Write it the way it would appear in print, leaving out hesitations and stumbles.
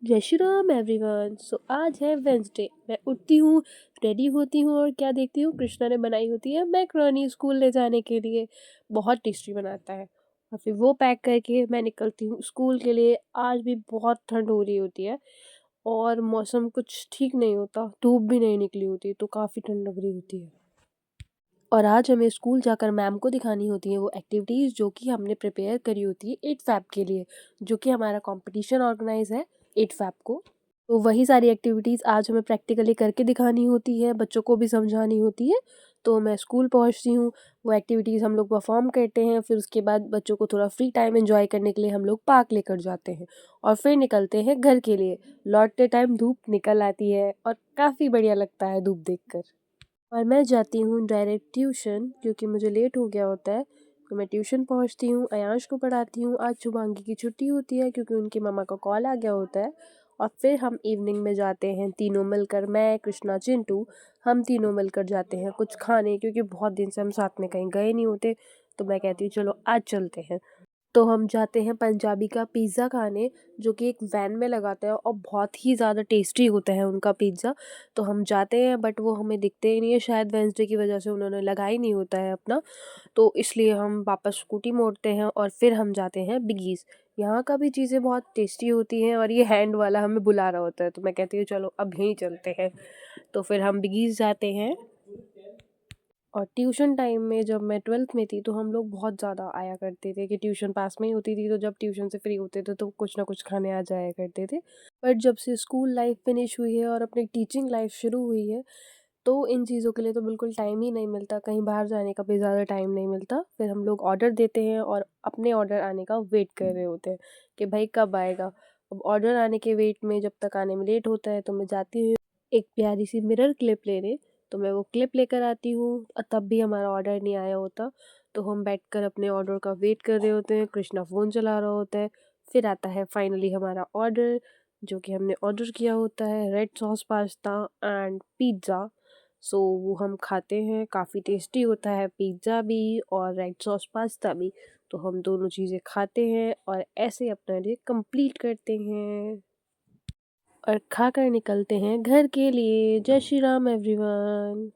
जय श्री राम एवरीवन। सो आज है वेंसडे। मैं उठती हूँ, रेडी होती हूँ और क्या देखती हूँ, कृष्णा ने बनाई होती है मैकरोनी स्कूल ले जाने के लिए। बहुत टेस्टी बनाता है। और फिर वो पैक करके मैं निकलती हूँ स्कूल के लिए। आज भी बहुत ठंड हो रही होती है और मौसम कुछ ठीक नहीं होता, धूप भी नहीं निकली होती, तो काफ़ी ठंड लग रही होती है। और आज हमें स्कूल जाकर मैम को दिखानी होती है वो एक्टिविटीज़ जो कि हमने प्रिपेयर करी होती है 8 फैब के लिए, जो कि हमारा कंपटीशन ऑर्गेनाइज है 8 फैब को। तो वही सारी एक्टिविटीज़ आज हमें प्रैक्टिकली करके दिखानी होती है, बच्चों को भी समझानी होती है। तो मैं स्कूल पहुंचती हूँ, वो एक्टिविटीज़ हम लोग परफॉर्म करते हैं, फिर उसके बाद बच्चों को थोड़ा फ्री टाइम एंजॉय करने के लिए हम लोग पार्क लेकर जाते हैं और फिर निकलते हैं घर के लिए। लौटते टाइम धूप निकल आती है और काफ़ी बढ़िया लगता है धूप देखकर। और मैं जाती हूँ डायरेक्ट ट्यूशन, क्योंकि मुझे लेट हो गया होता है। तो मैं ट्यूशन पहुँचती हूँ, अयांश को पढ़ाती हूँ। आज शुभांगी की छुट्टी होती है क्योंकि उनकी मम्मा का कॉल आ गया होता है। और फिर हम इवनिंग में जाते हैं तीनों मिलकर, मैं, कृष्णा, चिंटू, हम तीनों मिलकर जाते हैं कुछ खाने, क्योंकि बहुत दिन से हम साथ में कहीं गए नहीं होते। तो मैं कहती हूँ चलो आज चलते हैं। तो हम जाते हैं पंजाबी का पिज़्ज़ा खाने, जो कि एक वैन में लगाते हैं और बहुत ही ज़्यादा टेस्टी होता है उनका पिज़्ज़ा। तो हम जाते हैं बट वो हमें दिखते ही नहीं है, शायद वेंसडे की वजह से उन्होंने लगा ही नहीं होता है अपना। तो इसलिए हम वापस स्कूटी मोड़ते हैं और फिर हम जाते हैं बिगीज़। यहाँ का भी चीज़ें बहुत टेस्टी होती हैं और ये हैंड वाला हमें बुला रहा होता है, तो मैं कहती हूँ चलो अब यहीं चलते हैं। तो फिर हम बिगीज़ जाते हैं। और ट्यूशन टाइम में जब मैं 12th में थी तो हम लोग बहुत ज़्यादा आया करते थे, कि ट्यूशन पास में ही होती थी, तो जब ट्यूशन से फ्री होते थे तो कुछ ना कुछ खाने आ जाया करते थे। बट जब से स्कूल लाइफ फिनिश हुई है और अपनी टीचिंग लाइफ शुरू हुई है, तो इन चीज़ों के लिए तो बिल्कुल टाइम ही नहीं मिलता, कहीं बाहर जाने का भी ज़्यादा टाइम नहीं मिलता। फिर हम लोग ऑर्डर देते हैं और अपने ऑर्डर आने का वेट कर रहे होते हैं कि भाई कब आएगा। अब ऑर्डर आने के वेट में जब तक आने में लेट होता है तो मैं जाती हूँ एक प्यारी सी मिरर क्लिप लेने। तो मैं वो क्लिप लेकर आती हूँ और तब भी हमारा ऑर्डर नहीं आया होता। तो हम बैठकर अपने ऑर्डर का वेट कर रहे होते हैं, कृष्णा फ़ोन चला रहा होता है। फिर आता है फाइनली हमारा ऑर्डर, जो कि हमने ऑर्डर किया होता है red sauce pasta and pizza. So वो हम खाते हैं, काफ़ी टेस्टी होता है पिज़्ज़ा भी और रेड सॉस पास्ता भी। तो हम दोनों चीज़ें खाते हैं और ऐसे अपना डे कंप्लीट करते हैं और खाकर निकलते हैं घर के लिए। जय श्री राम एवरीवन।